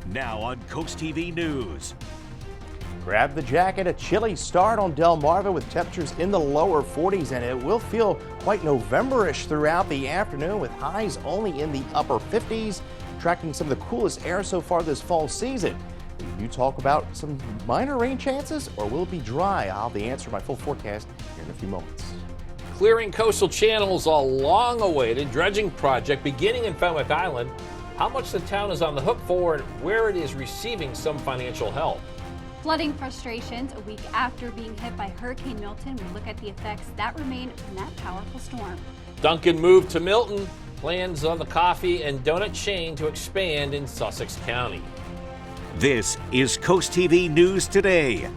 Now on CoastTV News. Grab the jacket. A chilly start on Delmar with temperatures in the lower 40s, and it will feel quite November-ish throughout the afternoon with highs only in the upper 50s, tracking some of the coolest air so far this fall season. You talk about some minor rain chances, or will it be dry? I'll have the answer to my full forecast here in a few moments. Clearing coastal channels, a long-awaited dredging project beginning in Fenwick Island. How much the town is on the hook for and where it is receiving some financial help. Flooding frustrations a week after being hit by Hurricane Milton. We look at the effects that remain from that powerful storm. Dunkin' moved to Milton. Plans on the coffee and donut chain to expand in Sussex County. This is CoastTV News Today.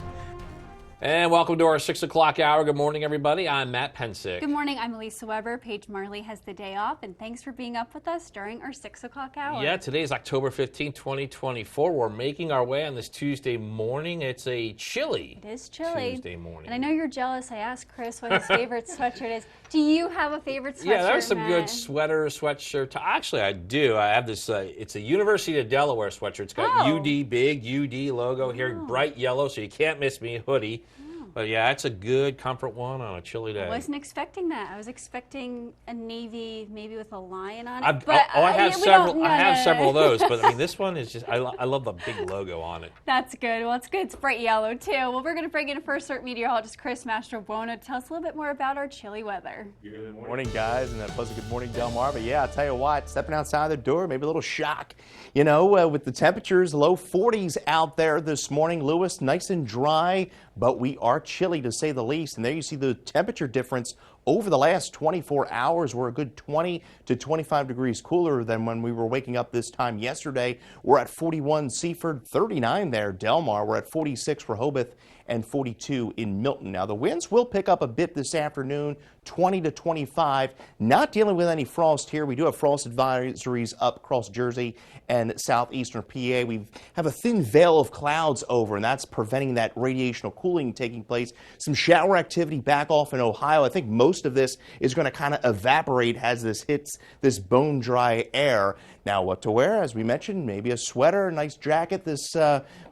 And welcome to our 6 o'clock hour. Good morning, everybody. I'm Matt Pensick. Good morning. I'm Elisa Weber. Paige Marley has the day off, and thanks for being up with us during our 6 o'clock hour. Yeah, today is October 15, 2024. We're making our way on this Tuesday morning. It's a chilly Tuesday morning. And I know you're jealous. I asked Chris what his favorite sweatshirt is. Do you have a favorite sweatshirt? Yeah, there's some good sweatshirt. Actually, I do. I have this, it's a University of Delaware sweatshirt. It's got UD, big UD logo here, bright yellow, so you can't miss me, hoodie. But yeah, it's a good comfort one on a chilly day. I wasn't expecting that. I was expecting a navy, maybe with a lion on it. I have several of those, but I mean, this one is just, I love the big logo on it. That's good. Well, it's good. It's bright yellow, too. Well, we're going to bring in First Alert meteorologist Chris Mastrobuono to tell us a little bit more about our chilly weather. Good morning, guys, and a pleasant good morning, Delmar. But yeah, I'll tell you what, stepping outside the door, maybe a little shock. You know, with the temperatures, low 40s out there this morning. Lewis, nice and dry, but we are chilly to say the least. And there you see the temperature difference over the last 24 hours. We're a good 20 to 25 degrees cooler than when we were waking up this time yesterday. We're at 41 Seaford, 39 there, Delmar. We're at 46 Rehoboth and 42 in Milton. Now, the winds will pick up a bit this afternoon, 20 to 25. Not dealing with any frost here. We do have frost advisories up across Jersey and southeastern PA. We have a thin veil of clouds over, and that's preventing that radiational cooling taking place. Some shower activity back off in Ohio. I think most of this is going to kind of evaporate as this hits this bone dry air. Now, what to wear? As we mentioned, maybe a sweater, a nice jacket this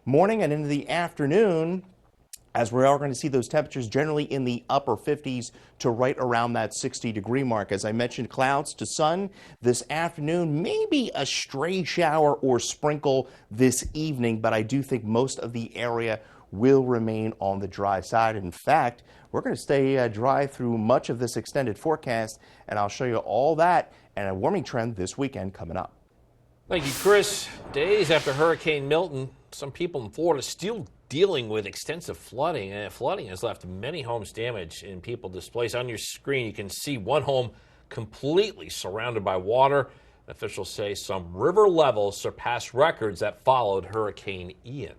morning and into the afternoon, as we are going to see those temperatures generally in the upper 50s to right around that 60-degree mark. As I mentioned, clouds to sun this afternoon, maybe a stray shower or sprinkle this evening, but I do think most of the area will remain on the dry side. In fact, we're going to stay dry through much of this extended forecast, and I'll show you all that and a warming trend this weekend coming up. Thank you, Chris. Days after Hurricane Milton, some people in Florida still dealing with extensive flooding, and flooding has left many homes damaged and people displaced. On your screen, you can see one home completely surrounded by water. Officials say some river levels surpassed records that followed Hurricane Ian.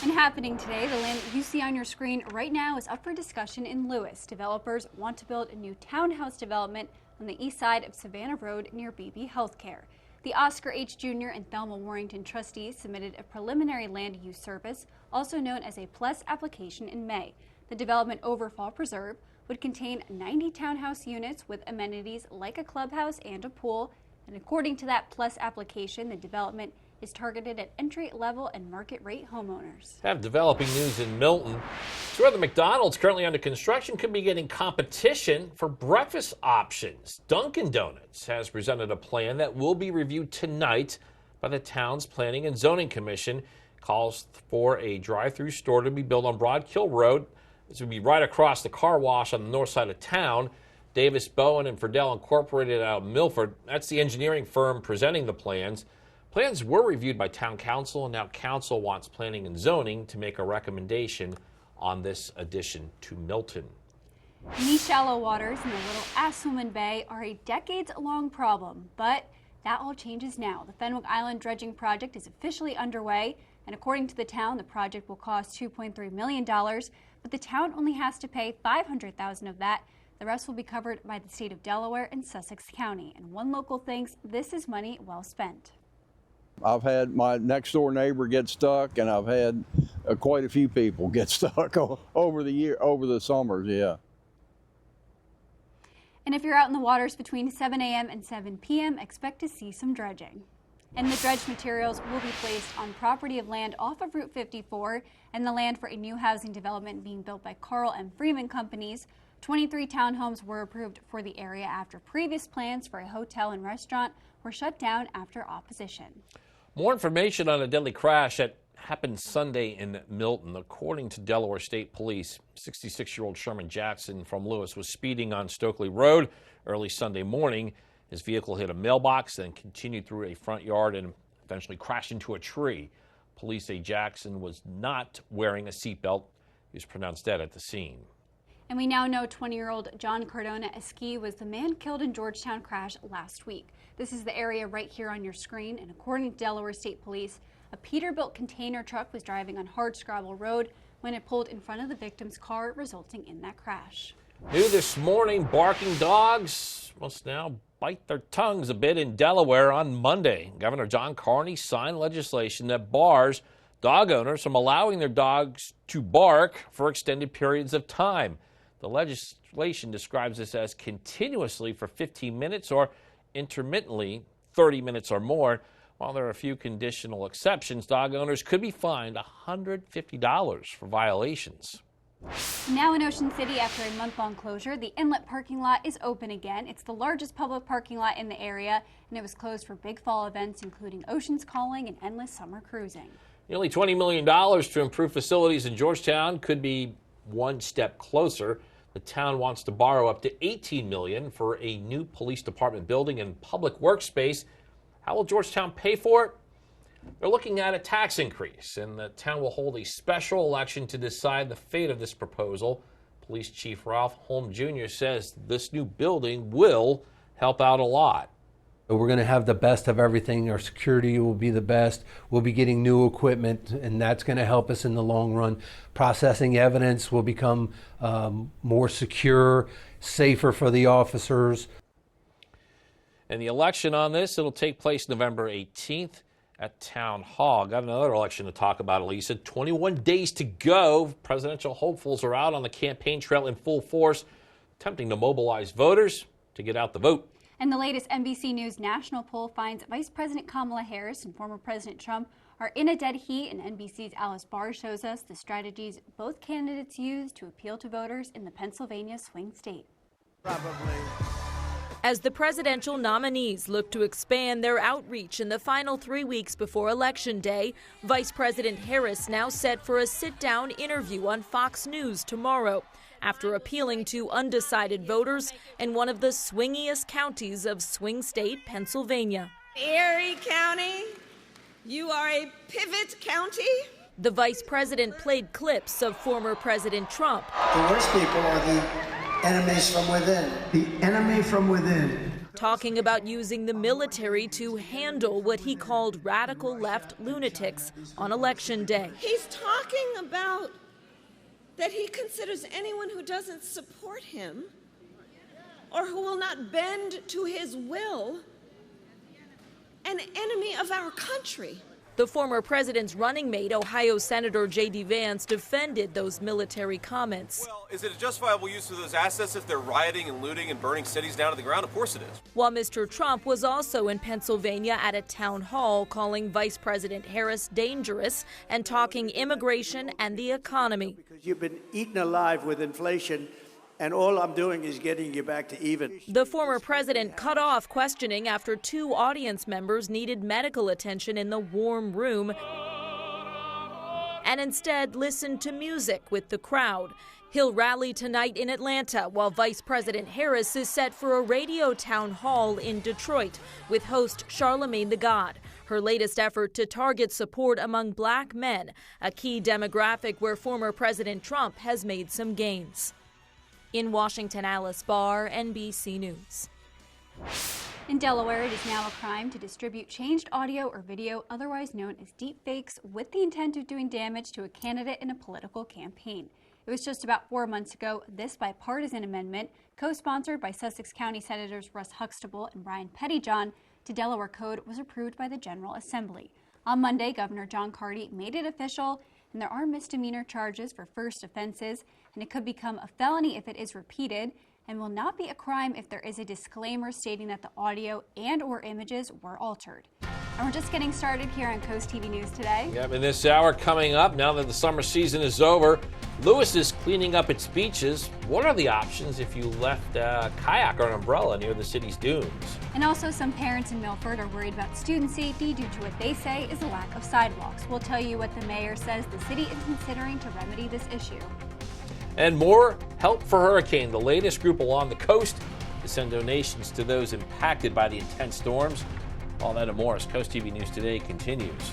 And happening today, the land you see on your screen right now is up for discussion in Lewis. Developers want to build a new townhouse development on the east side of Savannah Road near BB Healthcare. The Oscar H. Jr. and Thelma Warrington trustees submitted a preliminary land use service, also known as a PLUS application, in May. The development over Fall Preserve would contain 90 townhouse units with amenities like a clubhouse and a pool. And according to that PLUS application, the development is targeted at entry-level and market-rate homeowners. Have developing news in Milton. It's where the McDonald's currently under construction could be getting competition for breakfast options. Dunkin' Donuts has presented a plan that will be reviewed tonight by the town's Planning and Zoning Commission. Calls for a drive-through store to be built on Broad Kill Road. This would be right across the car wash on the north side of town. Davis, Bowen, and Friedel Incorporated out of Milford. That's the engineering firm presenting the plans. Plans were reviewed by town council, and now council wants planning and zoning to make a recommendation on this addition to Milton. These shallow waters in the Little Assoman Bay are a decades-long problem, but that all changes now. The Fenwick Island dredging project is officially underway, and according to the town, the project will cost $2.3 million, but the town only has to pay $500,000 of that. The rest will be covered by the state of Delaware and Sussex County, and one local thinks this is money well spent. I've had my next door neighbor get stuck, and I've had quite a few people get stuck over the summers, yeah. And if you're out in the waters between 7 a.m. and 7 p.m., expect to see some dredging. And the dredged materials will be placed on property of land off of Route 54 and the land for a new housing development being built by Carl and Freeman Companies. 23 townhomes were approved for the area after previous plans for a hotel and restaurant were shut down after opposition. More information on a deadly crash that happened Sunday in Milton. According to Delaware State Police, 66-year-old Sherman Jackson from Lewis was speeding on Stokely Road early Sunday morning. His vehicle hit a mailbox, then continued through a front yard and eventually crashed into a tree. Police say Jackson was not wearing a seatbelt. He was pronounced dead at the scene. And we now know 20-year-old John Cardona Esqui was the man killed in Georgetown crash last week. This is the area right here on your screen, and according to Delaware State Police, a Peterbilt container truck was driving on Hardscrabble Road when it pulled in front of the victim's car, resulting in that crash. New this morning, barking dogs must now bite their tongues a bit in Delaware on Monday. Governor John Carney signed legislation that bars dog owners from allowing their dogs to bark for extended periods of time. The legislation describes this as continuously for 15 minutes or intermittently 30 minutes or more. While there are a few conditional exceptions, dog owners could be fined $150 for violations. Now in Ocean City, after a month-long closure, the inlet parking lot is open again. It's the largest public parking lot in the area, and it was closed for big fall events, including Oceans Calling and endless summer cruising. Nearly $20 million to improve facilities in Georgetown could be one step closer. The town wants to borrow up to $18 million for a new police department building and public workspace. How will Georgetown pay for it? They're looking at a tax increase, and the town will hold a special election to decide the fate of this proposal. Police Chief Ralph Holm Jr. says this new building will help out a lot. We're going to have the best of everything. Our security will be the best. We'll be getting new equipment, and that's going to help us in the long run. Processing evidence will become more secure, safer for the officers. And the election on this, it'll take place November 18th at Town Hall. Got another election to talk about, Elisa. 21 days to go. Presidential hopefuls are out on the campaign trail in full force, attempting to mobilize voters to get out the vote. And the latest NBC News national poll finds Vice President Kamala Harris and former President Trump are in a dead heat, and NBC's Alice Barr shows us the strategies both candidates use to appeal to voters in the Pennsylvania swing state. As the presidential nominees look to expand their outreach in the final 3 weeks before Election Day, Vice President Harris now set for a sit-down interview on Fox News tomorrow, after appealing to undecided voters in one of the swingiest counties of swing state Pennsylvania. Erie County, you are a pivot county. The vice president played clips of former President Trump. The worst people are the enemies from within. The enemy from within. Talking about using the military to handle what he called radical left lunatics on Election Day. He's talking about that he considers anyone who doesn't support him or who will not bend to his will an enemy of our country. The former president's running mate, Ohio Senator J.D. Vance, defended those military comments. Well, is it a justifiable use of those assets if they're rioting and looting and burning cities down to the ground? Of course it is. While Mr. Trump was also in Pennsylvania at a town hall calling Vice President Harris dangerous and talking immigration and the economy. Because you've been eaten alive with inflation, and all I'm doing is getting you back to even. The former president cut off questioning after two audience members needed medical attention in the warm room and instead listened to music with the crowd. He'll rally tonight in Atlanta, while Vice President Harris is set for a radio town hall in Detroit with host Charlamagne the God. Her latest effort to target support among black men, a key demographic where former President Trump has made some gains. In Washington, Alice Barr, NBC News. In Delaware, it is now a crime to distribute changed audio or video, otherwise known as deepfakes, with the intent of doing damage to a candidate in a political campaign. It was just about 4 months ago this bipartisan amendment, co-sponsored by Sussex County Senators Russ Huxtable and Brian Pettyjohn, to Delaware Code was approved by the General Assembly. On Monday, Governor John Carney made it official, and there are misdemeanor charges for first offenses, and it could become a felony if it is repeated, and will not be a crime if there is a disclaimer stating that the audio and or images were altered. And we're just getting started here on Coast TV News today. Yep, in this hour coming up, now that the summer season is over, Lewis is cleaning up its beaches. What are the options if you left a kayak or an umbrella near the city's dunes? And also, some parents in Milford are worried about student safety due to what they say is a lack of sidewalks. We'll tell you what the mayor says the city is considering to remedy this issue. And more help for hurricane. The latest group along the coast to send donations to those impacted by the intense storms. All that and more as Coast TV News Today continues.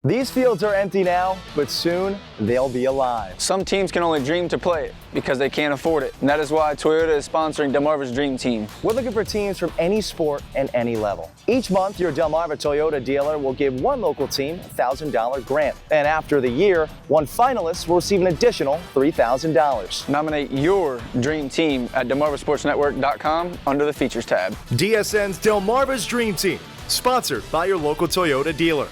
These fields are empty now, but soon they'll be alive. Some teams can only dream to play it because they can't afford it. And that is why Toyota is sponsoring Delmar's Dream Team. We're looking for teams from any sport and any level. Each month, your Delmar Toyota dealer will give one local team a $1,000 grant. And after the year, one finalist will receive an additional $3,000. Nominate your dream team at delmarvasportsnetwork.com under the Features tab. DSN's Delmarva's Dream Team, sponsored by your local Toyota dealer.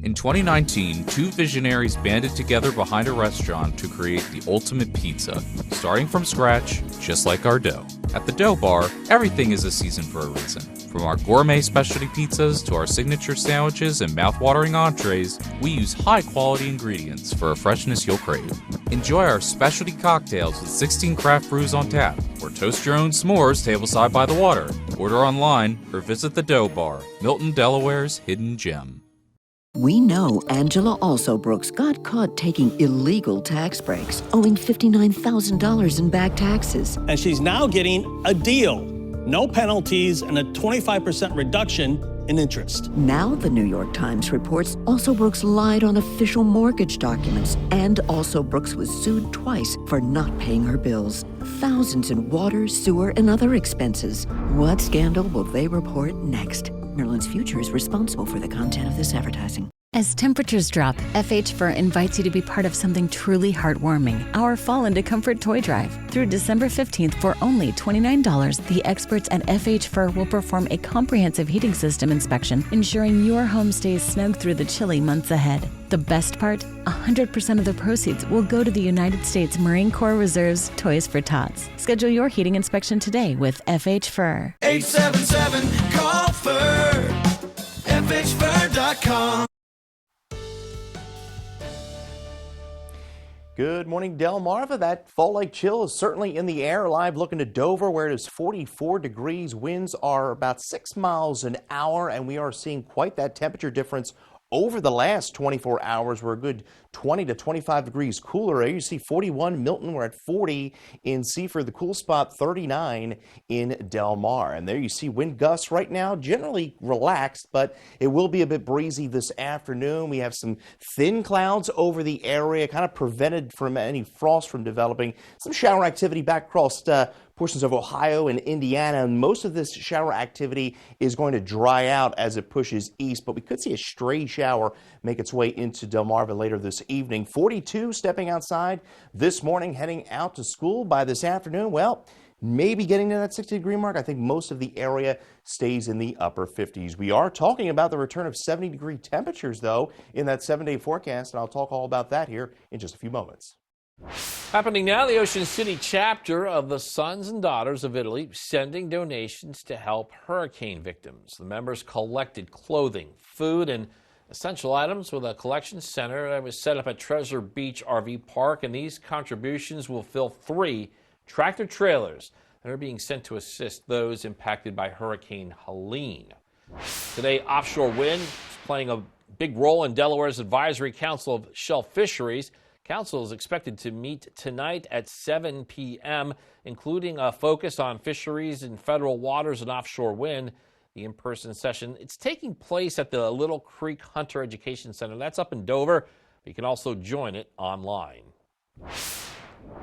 In 2019, two visionaries banded together behind a restaurant to create the ultimate pizza, starting from scratch, just like our dough. At the Dough Bar, everything is a season for a reason. From our gourmet specialty pizzas to our signature sandwiches and mouth-watering entrees, we use high-quality ingredients for a freshness you'll crave. Enjoy our specialty cocktails with 16 craft brews on tap, or toast your own s'mores tableside by the water. Order online or visit the Dough Bar, Milton, Delaware's hidden gem. We know Angela Alsobrooks got caught taking illegal tax breaks, owing $59,000 in back taxes. And she's now getting a deal. No penalties and a 25% reduction in interest. Now the New York Times reports Alsobrooks lied on official mortgage documents, and Alsobrooks was sued twice for not paying her bills. Thousands in water, sewer, and other expenses. What scandal will they report next? Maryland's Future is responsible for the content of this advertising. As temperatures drop, FH Fur invites you to be part of something truly heartwarming. Our Fall into Comfort Toy Drive. Through December 15th for only $29, the experts at FH Fur will perform a comprehensive heating system inspection, ensuring your home stays snug through the chilly months ahead. The best part? 100% of the proceeds will go to the United States Marine Corps Reserve's Toys for Tots. Schedule your heating inspection today with FH Fur. 877-CALL-FUR. FHFur.com. Good morning, Delmarva. That fall-like chill is certainly in the air. Live looking to Dover, where it is 44 degrees. Winds are about 6 miles an hour, and we are seeing quite that temperature difference over the last 24 hours. We're a good 20 to 25 degrees cooler. You see 41 Milton. We're at 40 in Seaford. The cool spot 39 in Delmar. And there you see wind gusts right now, generally relaxed, but it will be a bit breezy this afternoon. We have some thin clouds over the area, kind of prevented from any frost from developing. Some shower activity back across portions of Ohio and Indiana, and most of this shower activity is going to dry out as it pushes east, but we could see a stray shower make its way into Delmarva later this evening. 42 stepping outside this morning, heading out to school. By this afternoon, well, maybe getting to that 60-degree mark. I think most of the area stays in the upper 50s. We are talking about the return of 70-degree temperatures, though, in that 7-day forecast, and I'll talk all about that here in just a few moments. Happening now, the Ocean City chapter of the Sons and Daughters of Italy sending donations to help hurricane victims. The members collected clothing, food, and essential items with a collection center that was set up at Treasure Beach RV Park, and these contributions will fill 3 tractor trailers that are being sent to assist those impacted by Hurricane Helene. Today, offshore wind is playing a big role in Delaware's Advisory Council of Shell Fisheries. Council is expected to meet tonight at 7 p.m., including a focus on fisheries in federal waters and offshore wind. The in-person session, it's taking place at the Little Creek Hunter Education Center. That's up in Dover. You can also join it online.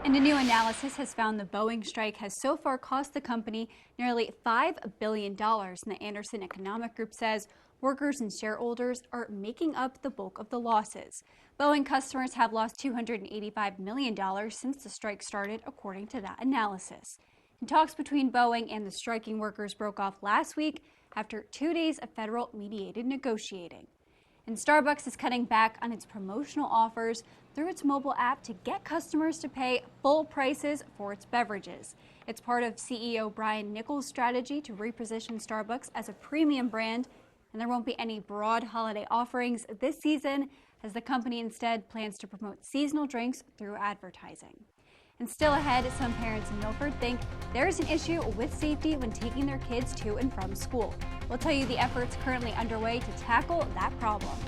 And a new analysis has found the Boeing strike has so far cost the company nearly $5 billion. And the Anderson Economic Group says workers and shareholders are making up the bulk of the losses. Boeing customers have lost $285 million since the strike started, according to that analysis. And talks between Boeing and the striking workers broke off last week after 2 days of federal mediated negotiating. And Starbucks is cutting back on its promotional offers through its mobile app to get customers to pay full prices for its beverages. It's part of CEO Brian Nichols' strategy to reposition Starbucks as a premium brand, and there won't be any broad holiday offerings this season, as the company instead plans to promote seasonal drinks through advertising. And still ahead, some parents in Milford think there is an issue with safety when taking their kids to and from school. We'll tell you the efforts currently underway to tackle that problem.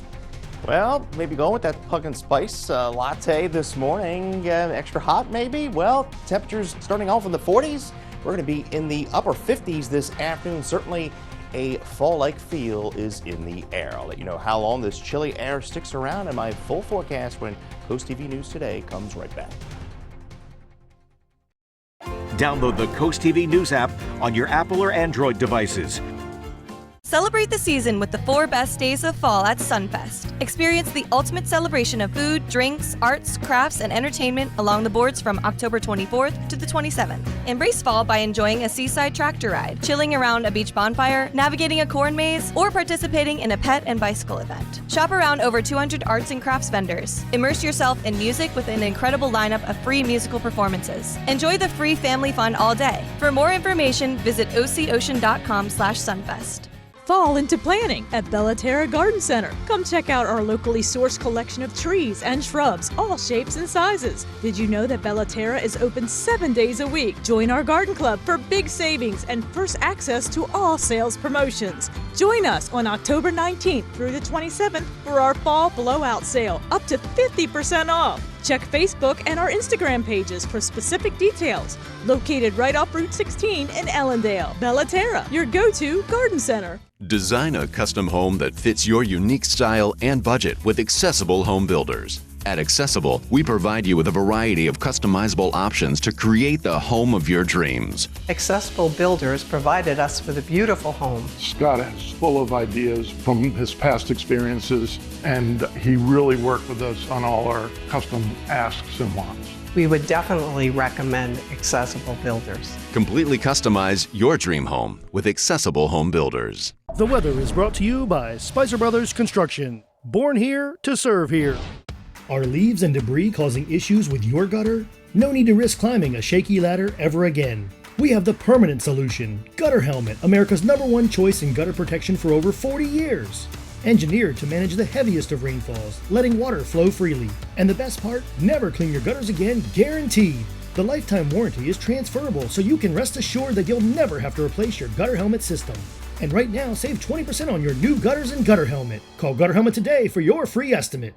Well, maybe going with that pumpkin spice latte this morning, extra hot maybe. Well, temperatures starting off in the 40s. We're going to be in the upper 50s this afternoon. Certainly a fall-like feel is in the air. I'll let you know how long this chilly air sticks around in my full forecast when Coast TV News Today comes right back. Download the Coast TV News app on your Apple or Android devices. Celebrate the season with the 4 best days of fall at Sunfest. Experience the ultimate celebration of food, drinks, arts, crafts, and entertainment along the boards from October 24th to the 27th. Embrace fall by enjoying a seaside tractor ride, chilling around a beach bonfire, navigating a corn maze, or participating in a pet and bicycle event. Shop around over 200 arts and crafts vendors. Immerse yourself in music with an incredible lineup of free musical performances. Enjoy the free family fun all day. For more information, visit ococean.com/sunfest. Fall into planning at Bellaterra Garden Center. Come check out our locally sourced collection of trees and shrubs, all shapes and sizes. Did you know that Bellaterra is open 7 days a week? Join our garden club for big savings and first access to all sales promotions. Join us on October 19th through the 27th for our fall blowout sale, up to 50% off. Check Facebook and our Instagram pages for specific details. Located right off Route 16 in Ellendale. Bellaterra, your go-to garden center. Design a custom home that fits your unique style and budget with Accessible Home Builders. At Accessible, we provide you with a variety of customizable options to create the home of your dreams. Accessible Builders provided us with a beautiful home. Scott is full of ideas from his past experiences, and he really worked with us on all our custom asks and wants. We would definitely recommend Accessible Builders. Completely customize your dream home with Accessible Home Builders. The weather is brought to you by Spicer Brothers Construction. Born here to serve here. Are leaves and debris causing issues with your gutter? No need to risk climbing a shaky ladder ever again. We have the permanent solution. Gutter Helmet, America's #1 choice in gutter protection for over 40 years. Engineered to manage the heaviest of rainfalls, letting water flow freely. And the best part, never clean your gutters again, guaranteed. The lifetime warranty is transferable, so you can rest assured that you'll never have to replace your Gutter Helmet system. And right now, save 20% on your new gutters and Gutter Helmet. Call Gutter Helmet today for your free estimate.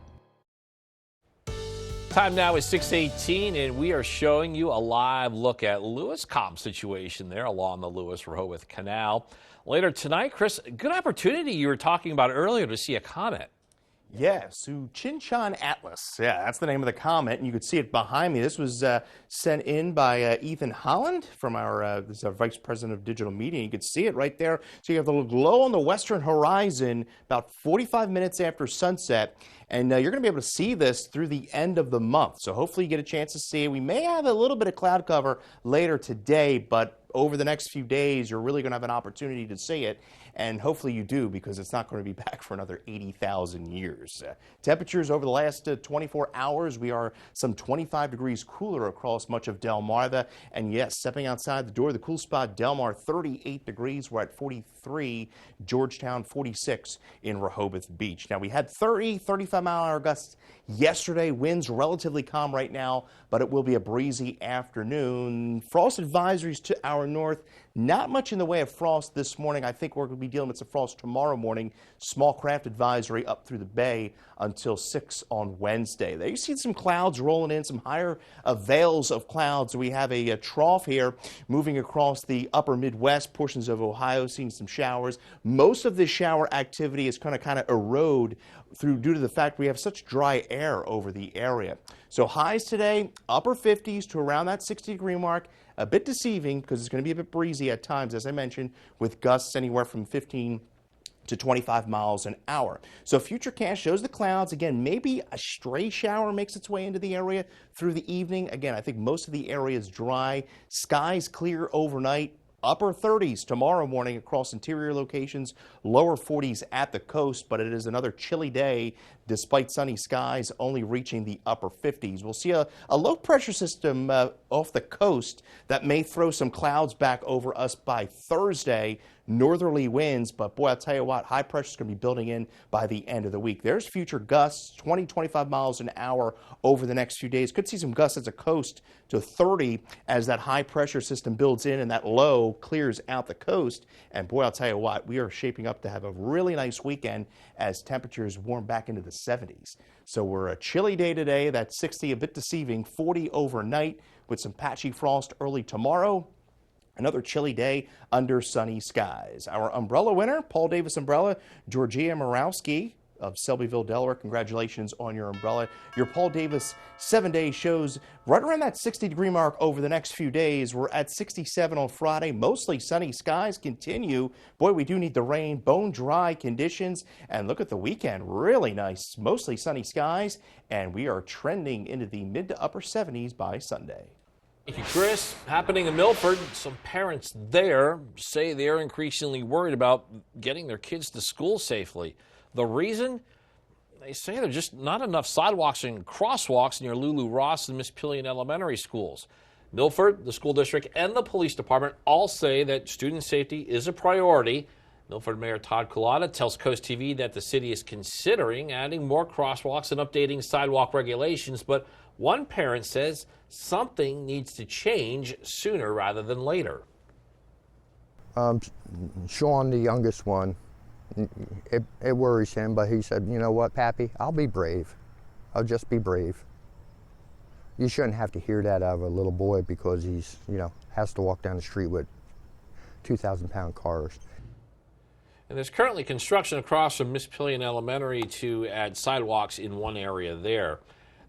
Time now is 6:18, and we are showing you a live look at Lewis-Cobb situation there along the Lewis-Rehoboth Canal. Later tonight, Chris, good opportunity you were talking about earlier to see a comet. Yeah, Chinchan Atlas. Yeah, that's the name of the comet, and you could see it behind me. This was sent in by Ethan Holland from our Vice President of Digital Media. You could see it right there. So you have the little glow on the western horizon about 45 minutes after sunset, and you're going to be able to see this through the end of the month. So hopefully you get a chance to see it. We may have a little bit of cloud cover later today, but over the next few days, you're really going to have an opportunity to see it. And hopefully you do, because it's not going to be back for another 80,000 years. Temperatures over the last 24 hours, we are some 25 degrees cooler across much of Delmar. And yes, stepping outside the door, the cool spot, Delmar, 38 degrees. We're at 43, Georgetown, 46 in Rehoboth Beach. Now, we had 30, 35-mile-an-hour gusts yesterday. Winds relatively calm right now, but it will be a breezy afternoon. Frost advisories to our north. Not much in the way of frost this morning. I think we're going to be dealing with some frost tomorrow morning. Small craft advisory up through the bay until 6 on Wednesday. There you see some clouds rolling in, some higher veils of clouds. We have a trough here moving across the upper Midwest, portions of Ohio, seeing some showers. Most of this shower activity is going to kind of erode through due to the fact we have such dry air over the area. So highs today, upper 50s to around that 60-degree mark. A bit deceiving because it's going to be a bit breezy at times, as I mentioned, with gusts anywhere from 15 to 25 miles an hour. So Futurecast shows the clouds. Again, maybe a stray shower makes its way into the area through the evening. Again, I think most of the area is dry. Skies clear overnight. Upper 30s tomorrow morning across interior locations, lower 40s at the coast, but it is another chilly day despite sunny skies only reaching the upper 50s. We'll see a low pressure system off the coast that may throw some clouds back over us by Thursday. Northerly winds, but boy, I'll tell you what, high pressure is going to be building in by the end of the week. There's future gusts, 20-25 miles an hour over the next few days. Could see some gusts at the coast to 30 as that high pressure system builds in and that low clears out the coast. And boy, I'll tell you what, we are shaping up to have a really nice weekend as temperatures warm back into the 70s. So we're a chilly day today. That's 60, a bit deceiving, 40 overnight with some patchy frost early tomorrow. Another chilly day under sunny skies. Our umbrella winner, Paul Davis Umbrella, Georgia Morawski of Selbyville, Delaware. Congratulations on your umbrella. Your Paul Davis 7-day shows right around that 60-degree mark over the next few days. We're at 67 on Friday. Mostly sunny skies continue. Boy, we do need the rain. Bone dry conditions. And look at the weekend. Really nice. Mostly sunny skies. And we are trending into the mid to upper 70s by Sunday. Thank you, Chris. Happening in Milford, some parents there say they're increasingly worried about getting their kids to school safely. The reason? They say there's just not enough sidewalks and crosswalks near Lulu Ross and Miss Pillion elementary schools. Milford, the school district, and the police department all say that student safety is a priority. Milford Mayor Todd Culotta tells CoastTV that the city is considering adding more crosswalks and updating sidewalk regulations, but one parent says something needs to change sooner rather than later. Sean, the youngest one, it worries him, but he said, you know what, Pappy, I'll be brave. I'll just be brave. You shouldn't have to hear that out of a little boy because he's, has to walk down the street with 2,000-pound cars. And there's currently construction across from Miss Pillion Elementary to add sidewalks in one area there.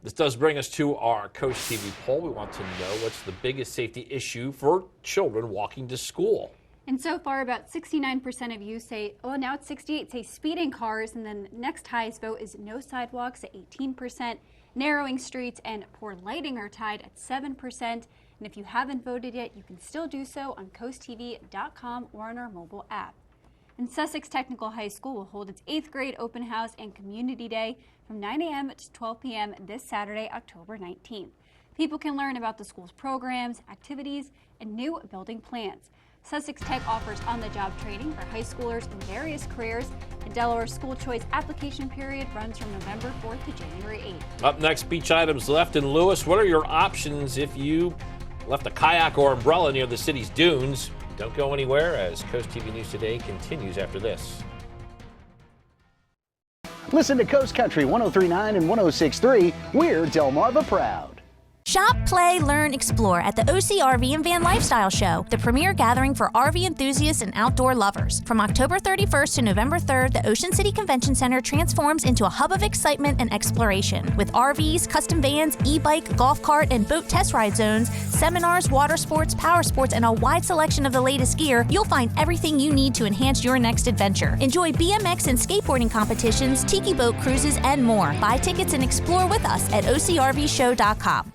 This does bring us to our CoastTV poll. We want to know what's the biggest safety issue for children walking to school. And so far, about 69% of you say, oh, now it's 68, say speeding cars. And then the next highest vote is no sidewalks at 18%. Narrowing streets and poor lighting are tied at 7%. And if you haven't voted yet, you can still do so on coasttv.com or on our mobile app. And Sussex Technical High School will hold its 8th grade open house and community day from 9 a.m. to 12 p.m. this Saturday, October 19th. People can learn about the school's programs, activities, and new building plans. Sussex Tech offers on-the-job training for high schoolers in various careers. The Delaware School Choice application period runs from November 4th to January 8th. Up next, beach items left in Lewis. What are your options if you left a kayak or umbrella near the city's dunes? Don't go anywhere as Coast TV News Today continues after this. Listen to Coast Country 103.9 and 106.3. We're Delmarva proud. Shop, play, learn, explore at the OC RV and Van Lifestyle Show, the premier gathering for RV enthusiasts and outdoor lovers. From October 31st to November 3rd, the Ocean City Convention Center transforms into a hub of excitement and exploration. With RVs, custom vans, e-bike, golf cart, and boat test ride zones, seminars, water sports, power sports, and a wide selection of the latest gear, you'll find everything you need to enhance your next adventure. Enjoy BMX and skateboarding competitions, tiki boat cruises, and more. Buy tickets and explore with us at ocrvshow.com.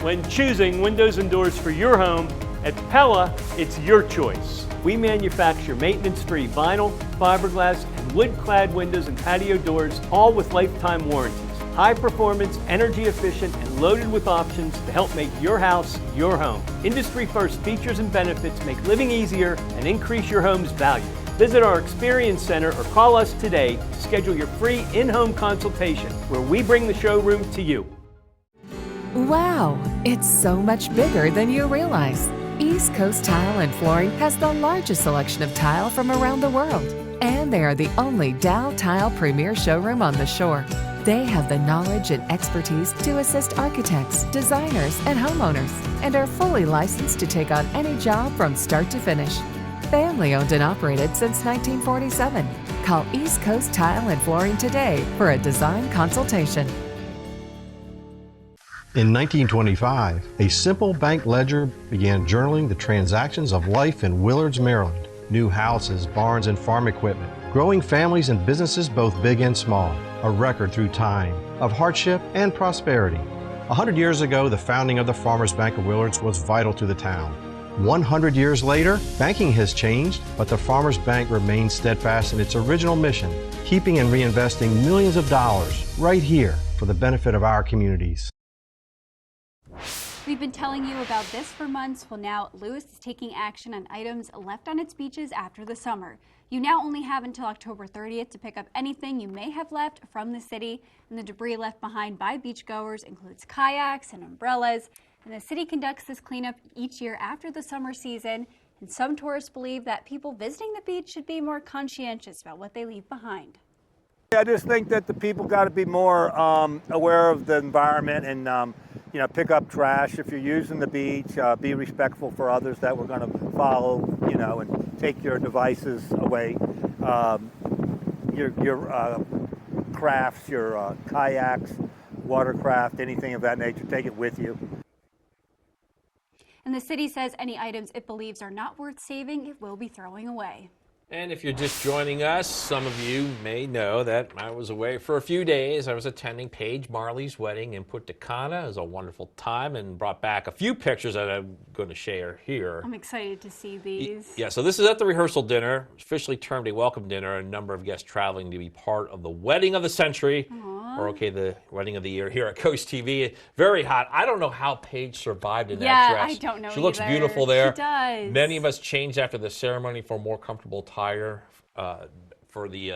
When choosing windows and doors for your home, at Pella, it's your choice. We manufacture maintenance-free vinyl, fiberglass, and wood-clad windows and patio doors, all with lifetime warranties. High performance, energy efficient, and loaded with options to help make your house your home. Industry-first features and benefits make living easier and increase your home's value. Visit our Experience Center or call us today to schedule your free in-home consultation where we bring the showroom to you. Wow, it's so much bigger than you realize. East Coast Tile and Flooring has the largest selection of tile from around the world. And they are the only Dow Tile Premier showroom on the shore. They have the knowledge and expertise to assist architects, designers, and homeowners, and are fully licensed to take on any job from start to finish. Family owned and operated since 1947. Call East Coast Tile and Flooring today for a design consultation. In 1925, a simple bank ledger began journaling the transactions of life in Willards, Maryland. New houses, barns, and farm equipment. Growing families and businesses both big and small. A record through time of hardship and prosperity. 100 years ago, the founding of the Farmers Bank of Willards was vital to the town. 100 years later, banking has changed, but the Farmers Bank remains steadfast in its original mission, keeping and reinvesting millions of dollars right here for the benefit of our communities. We've been telling you about this for months. Well, now Lewis is taking action on items left on its beaches after the summer. You now only have until October 30th to pick up anything you may have left from the city, and the debris left behind by beachgoers includes kayaks and umbrellas. And the city conducts this cleanup each year after the summer season, and some tourists believe that people visiting the beach should be more conscientious about what they leave behind. I just think that the people got to be more aware of the environment and pick up trash. If you're using the beach, be respectful for others that we're going to follow, and take your devices away. Your crafts, your kayaks, watercraft, anything of that nature, take it with you. And the city says any items it believes are not worth saving, it will be throwing away. And if you're just joining us, some of you may know that I was away for a few days. I was attending Paige Marley's wedding in Punta Cana. It was a wonderful time and brought back a few pictures that I'm going to share here. I'm excited to see these. Yeah, so this is at the rehearsal dinner, officially termed a welcome dinner. A number of guests traveling to be part of the wedding of the century, or the wedding of the year here at Coast TV. Very hot. I don't know how Paige survived in that dress. I don't know She looks either. beautiful there. She does. Many of us changed after the ceremony for more comfortable attire for the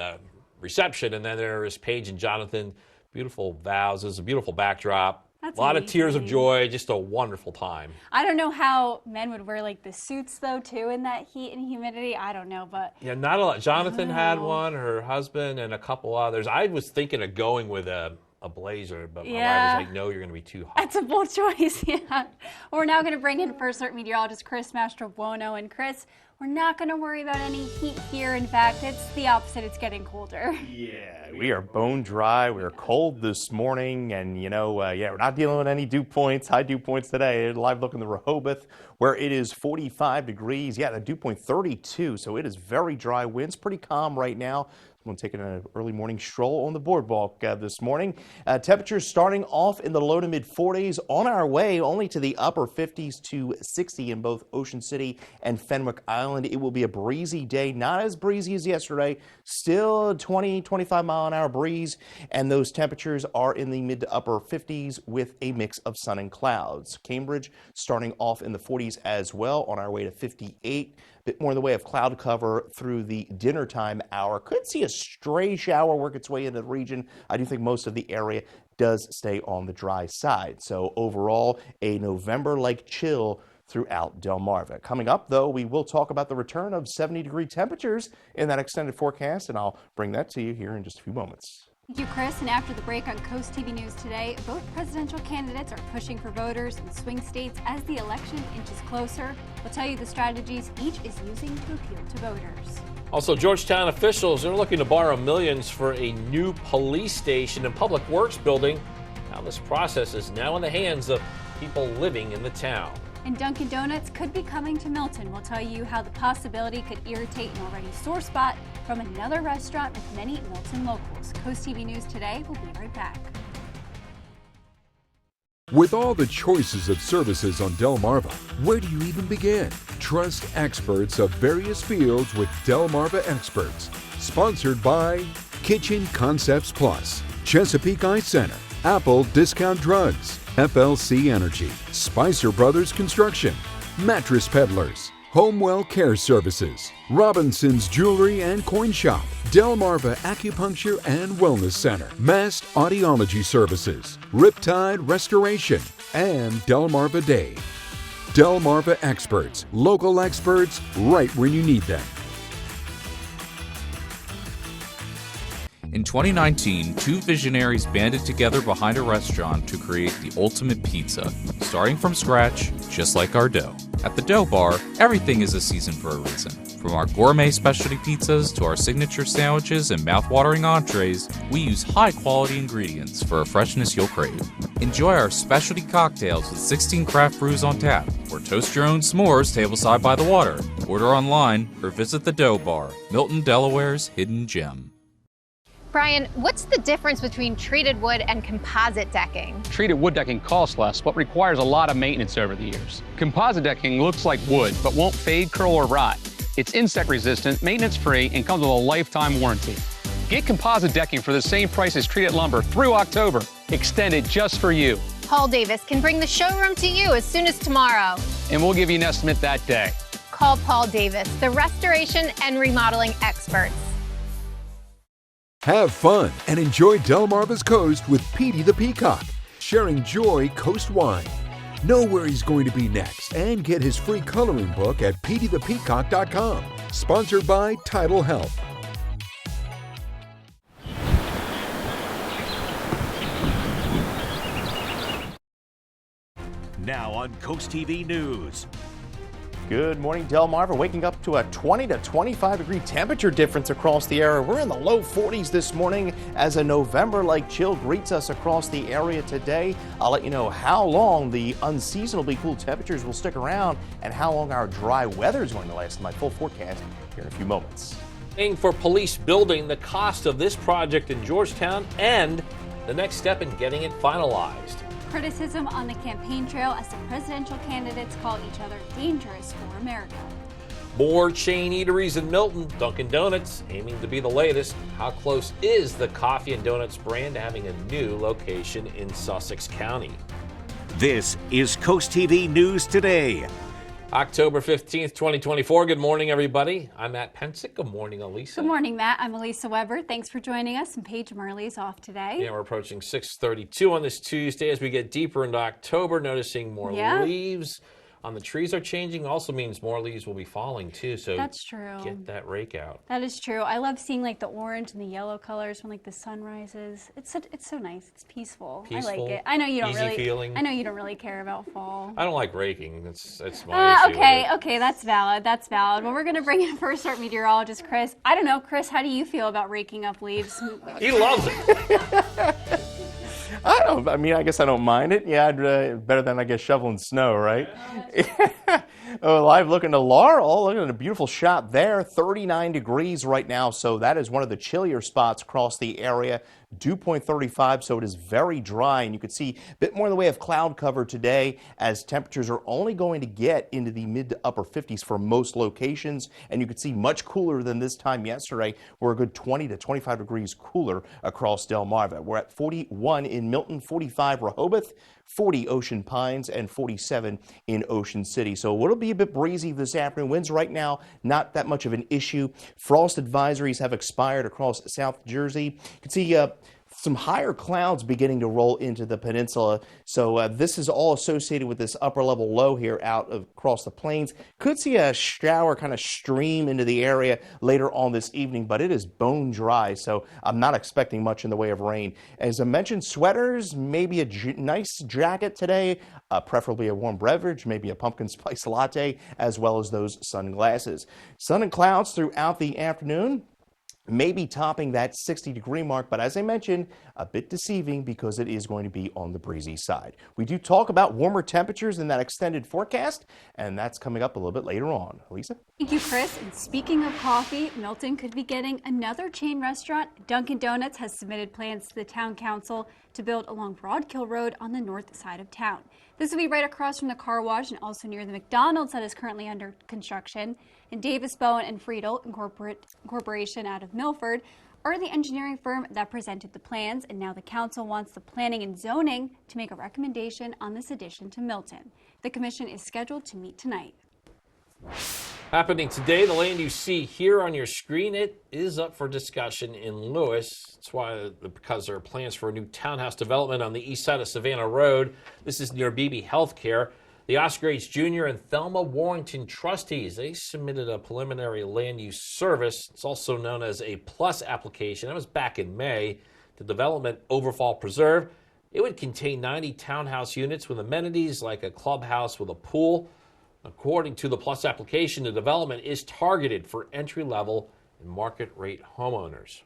reception, and then there is Paige and Jonathan. Beautiful vows. It was a beautiful backdrop. That's a lot of amazing. tears of joy. Just a wonderful time. I don't know how men would wear like the suits though too in that heat and humidity. I don't know, but Yeah, not a lot. Jonathan had one, her husband, and a couple others. I was thinking of going with a blazer, but my wife was like, no, you're going to be too hot. that's a bold choice. Yeah. We're now going to bring in First Alert meteorologist Chris Mastrobuono. And Chris, we're not going to worry about any heat here. In fact, it's the opposite. It's getting colder. Yeah, we are bone dry. We are cold this morning, and we're not dealing with any dew points, high dew points today. Live look in the Rehoboth, where it is 45 degrees. Yeah, the dew point 32, so it is very dry. Winds pretty calm right now. Someone taking an early morning stroll on the boardwalk this morning. Temperatures starting off in the low to mid 40s, on our way only to the upper 50s to 60 in both Ocean City and Fenwick Island. It will be a breezy day, not as breezy as yesterday, still 20-25 mile an hour breeze, and those temperatures are in the mid to upper 50s with a mix of sun and clouds. Cambridge starting off in the 40s as well, on our way to 58. Bit more in the way of cloud cover through the dinner time hour. Could see a stray shower work its way into the region. I do think most of the area does stay on the dry side. So overall, a November-like chill throughout Delmar. Coming up, though, we will talk about the return of 70-degree temperatures in that extended forecast, and I'll bring that to you here in just a few moments. Thank you, Chris. And after the break on Coast TV News today, both presidential candidates are pushing for voters in swing states as the election inches closer. We'll tell you the strategies each is using to appeal to voters. Also, Georgetown officials are looking to borrow millions for a new police station and public works building. Now, this process is now in the hands of people living in the town. And Dunkin' Donuts could be coming to Milton. We'll tell you how the possibility could irritate an already sore spot from another restaurant with many Milton locals. Coast TV News today. We'll be right back. With all the choices of services on Delmarva, where do you even begin? Trust experts of various fields with Delmarva Experts. Sponsored by Kitchen Concepts Plus, Chesapeake Eye Center, Apple Discount Drugs, FLC Energy, Spicer Brothers Construction, Mattress Peddlers, Homewell Care Services, Robinson's Jewelry and Coin Shop, Delmarva Acupuncture and Wellness Center, Mast Audiology Services, Riptide Restoration, and Delmarva Day. Delmarva Experts, local experts right where you need them. In 2019, two visionaries banded together behind a restaurant to create the ultimate pizza, starting from scratch, just like our dough. At the Dough Bar, everything is a season for a reason. From our gourmet specialty pizzas to our signature sandwiches and mouth-watering entrees, we use high-quality ingredients for a freshness you'll crave. Enjoy our specialty cocktails with 16 craft brews on tap, or toast your own s'mores tableside by the water. Order online or visit the Dough Bar, Milton, Delaware's hidden gem. Brian, what's the difference between treated wood and composite decking? Treated wood decking costs less, but requires a lot of maintenance over the years. Composite decking looks like wood, but won't fade, curl, or rot. It's insect resistant, maintenance free, and comes with a lifetime warranty. Get composite decking for the same price as treated lumber through October, extended just for you. Paul Davis can bring the showroom to you as soon as tomorrow. And we'll give you an estimate that day. Call Paul Davis, the restoration and remodeling experts. Have fun and enjoy Delmarva's Coast with Petey the Peacock, sharing joy coast-wide. Know where he's going to be next and get his free coloring book at peteythepeacock.com. Sponsored by Tidal Health. Now on Coast TV News. Good morning, Delmar. We're waking up to a 20 to 25 degree temperature difference across the area. We're in the low 40s this morning as a November-like chill greets us across the area today. I'll let you know how long the unseasonably cool temperatures will stick around and how long our dry weather is going to last in my full forecast here in a few moments. For police building, the cost of this project in Georgetown, and the next step in getting it finalized. Criticism on the campaign trail as the presidential candidates call each other dangerous for America. More chain eateries in Milton. Dunkin' Donuts aiming to be the latest. How close is the coffee and donuts brand to having a new location in Sussex County? This is Coast TV News Today. October 15th, 2024. Good morning, everybody. I'm Matt Pensick. Good morning, Elisa. Good morning, Matt. I'm Elisa Weber. Thanks for joining us. And Paige Marley's off today. Yeah, we're approaching 6:32 on this Tuesday as we get deeper into October, noticing more leaves on the trees are changing. Also means more leaves will be falling too. So that's true. Get that rake out. That is true. I love seeing like the orange and the yellow colors when like the sun rises. It's so nice. It's peaceful. I like it. I know you don't really. Feeling. I know you don't really care about fall. I don't like raking. That's my issue. Okay, that's valid. That's valid. Well, we're gonna bring in first art meteorologist Chris. I don't know, Chris. How do you feel about raking up leaves? He loves it. I guess I don't mind it. Yeah, better than, I guess, shoveling snow, right? Live looking to Laurel. Look at a beautiful shot there. 39 degrees right now, so that is one of the chillier spots across the area. Dew point 35, so it is very dry, and you can see a bit more in the way of cloud cover today as temperatures are only going to get into the mid to upper 50s for most locations, and you can see much cooler than this time yesterday. We're a good 20 to 25 degrees cooler across Delmarva. We're at 41 in Milton, 45 Rehoboth, 40 Ocean Pines, and 47 in Ocean City. So it'll be a bit breezy this afternoon. Winds right now, not that much of an issue. Frost advisories have expired across South Jersey. You can see some higher clouds beginning to roll into the peninsula. So this is all associated with this upper level low here out across the plains. Could see a shower kind of stream into the area later on this evening, but it is bone dry, so I'm not expecting much in the way of rain. As I mentioned, sweaters, maybe a nice jacket today, preferably a warm beverage, maybe a pumpkin spice latte, as well as those sunglasses. Sun and clouds throughout the afternoon. Maybe topping that 60-degree mark, but as I mentioned, a bit deceiving because it is going to be on the breezy side. We do talk about warmer temperatures in that extended forecast, and that's coming up a little bit later on. Lisa? Thank you, Chris. And speaking of coffee, Milton could be getting another chain restaurant. Dunkin' Donuts has submitted plans to the town council to build along Broadkill Road on the north side of town. This will be right across from the car wash and also near the McDonald's that is currently under construction. And Davis, Bowen, and Friedel Incorporation out of Milford are the engineering firm that presented the plans, and now the council wants the planning and zoning to make a recommendation on this addition to Milton. The commission is scheduled to meet tonight. Happening today, the land you see here on your screen, it is up for discussion in Lewis. That's why, because there are plans for a new townhouse development on the east side of Savannah Road. This is near BB Healthcare. The Oscar H. Jr. and Thelma Warrington trustees, they submitted a preliminary land use service. It's also known as a plus application. That was back in May. The development Overfall Preserve. It would contain 90 townhouse units with amenities like a clubhouse with a pool. According to the plus application, the development is targeted for entry-level and market-rate homeowners.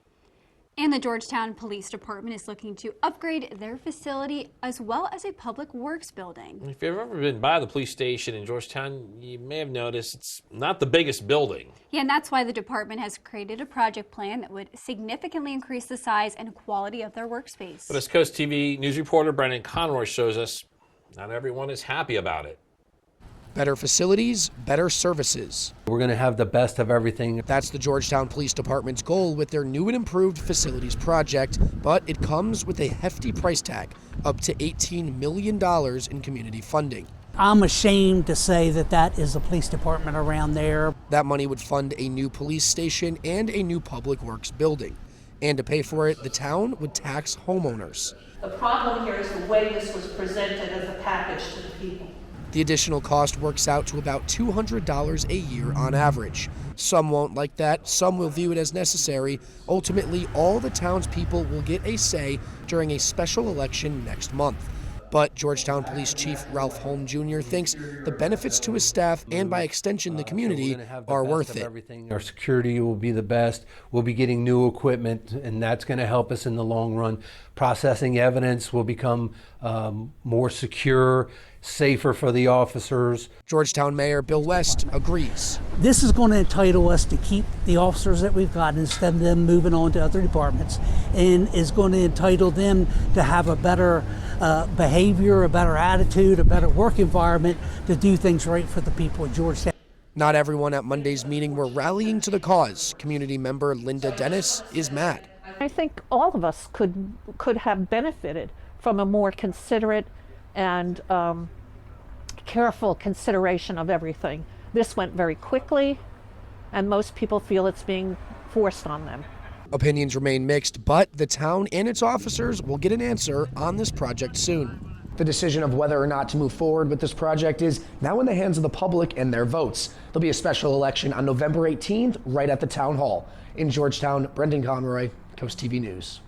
And the Georgetown Police Department is looking to upgrade their facility as well as a public works building. If you've ever been by the police station in Georgetown, you may have noticed it's not the biggest building. Yeah, and that's why the department has created a project plan that would significantly increase the size and quality of their workspace. But as Coast TV news reporter Brendan Conroy shows us, not everyone is happy about it. Better facilities, better services. We're going to have the best of everything. That's the Georgetown Police Department's goal with their new and improved facilities project, but it comes with a hefty price tag, up to $18 million in community funding. I'm ashamed to say that that is the police department around there. That money would fund a new police station and a new public works building. And to pay for it, the town would tax homeowners. The problem here is the way this was presented as a package to the people. The additional cost works out to about $200 a year on average. Some won't like that, some will view it as necessary. Ultimately, all the townspeople will get a say during a special election next month. But Georgetown Police Chief Ralph Holm Jr. thinks the benefits to his staff and by extension the community are worth it. Our security will be the best. We'll be getting new equipment, and that's going to help us in the long run. Processing evidence will become more secure, safer for the officers. Georgetown Mayor Bill West agrees. This is going to entitle us to keep the officers that we've got instead of them moving on to other departments, and is going to entitle them to have a better behavior, a better attitude, a better work environment to do things right for the people of Georgetown. Not everyone at Monday's meeting were rallying to the cause. Community member Linda Dennis is mad. I think all of us could have benefited from a more considerate and careful consideration of everything. This went very quickly, and most people feel it's being forced on them. Opinions remain mixed, but the town and its officers will get an answer on this project soon. The decision of whether or not to move forward with this project is now in the hands of the public and their votes. There'll be a special election on November 18th, right at the town hall. In Georgetown, Brendan Conroy, Coast TV News.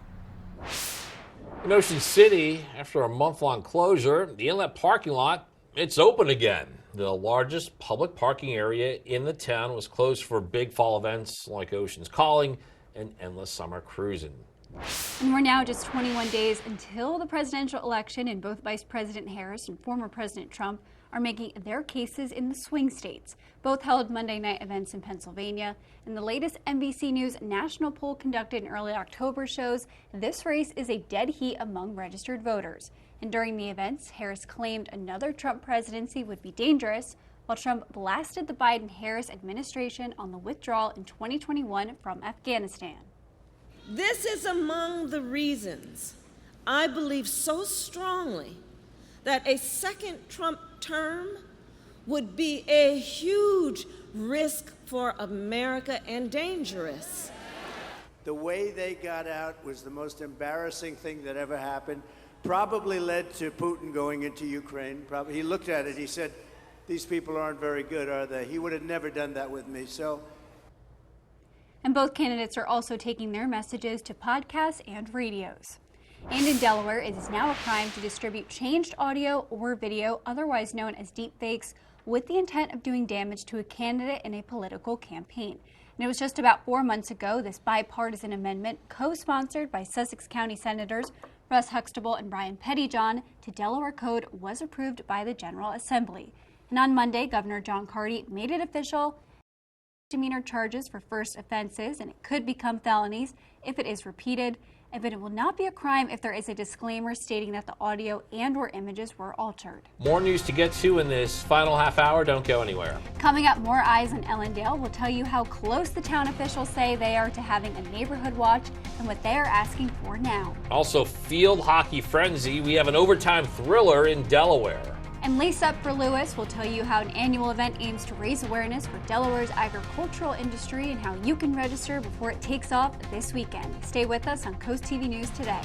In Ocean City, after a month-long closure, the inlet parking lot, it's open again. The largest public parking area in the town was closed for big fall events like Ocean's Calling and endless summer cruising. And we're now just 21 days until the presidential election, and both Vice President Harris and former President Trump are making their cases in the swing states. Both held Monday night events in Pennsylvania, and the latest NBC News national poll conducted in early October shows this race is a dead heat among registered voters. And during the events, Harris claimed another Trump presidency would be dangerous, while Trump blasted the Biden-Harris administration on the withdrawal in 2021 from Afghanistan. This is among the reasons I believe so strongly that a second Trump term would be a huge risk for America and dangerous. The way they got out was the most embarrassing thing that ever happened. Probably led to Putin going into Ukraine. Probably he looked at it, he said, these people aren't very good, are they? He would have never done that with me. And both candidates are also taking their messages to podcasts and radios. And in Delaware, it is now a crime to distribute changed audio or video, otherwise known as deepfakes, with the intent of doing damage to a candidate in a political campaign. And it was just about 4 months ago this bipartisan amendment, co-sponsored by Sussex County Senators Russ Huxtable and Brian Pettyjohn, to Delaware Code was approved by the General Assembly. And on Monday, Governor John Carty made it official. Misdemeanor charges for first offenses, and it could become felonies if it is repeated. But it will not be a crime if there is a disclaimer stating that the audio and/or images were altered. More news to get to in this final half hour. Don't go anywhere. Coming up, more eyes on Ellendale. We'll tell you how close the town officials say they are to having a neighborhood watch and what they are asking for now. Also, field hockey frenzy. We have an overtime thriller in Delaware. And Lace Up for Lewis will tell you how an annual event aims to raise awareness for Delaware's agricultural industry and how you can register before it takes off this weekend. Stay with us on Coast TV News Today.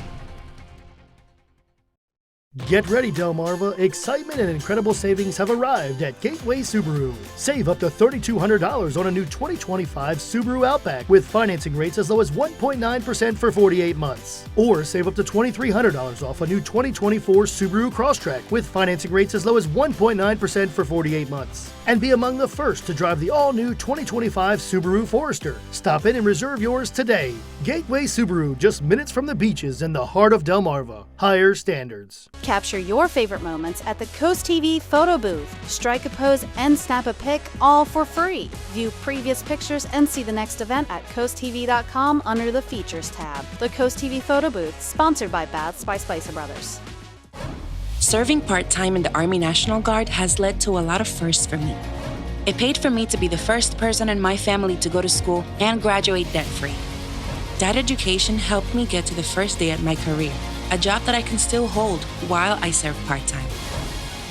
Get ready, Delmarva. Excitement and incredible savings have arrived at Gateway Subaru. Save up to $3,200 on a new 2025 Subaru Outback with financing rates as low as 1.9% for 48 months. Or save up to $2,300 off a new 2024 Subaru Crosstrek with financing rates as low as 1.9% for 48 months. And be among the first to drive the all-new 2025 Subaru Forester. Stop in and reserve yours today. Gateway Subaru, just minutes from the beaches in the heart of Delmarva. Higher standards. Capture your favorite moments at the CoastTV photo booth. Strike a pose and snap a pic, all for free. View previous pictures and see the next event at coasttv.com under the Features tab. The CoastTV photo booth, sponsored by Baths by Spicer Brothers. Serving part-time in the Army National Guard has led to a lot of firsts for me. It paid for me to be the first person in my family to go to school and graduate debt-free. That education helped me get to the first day at my career, a job that I can still hold while I serve part-time.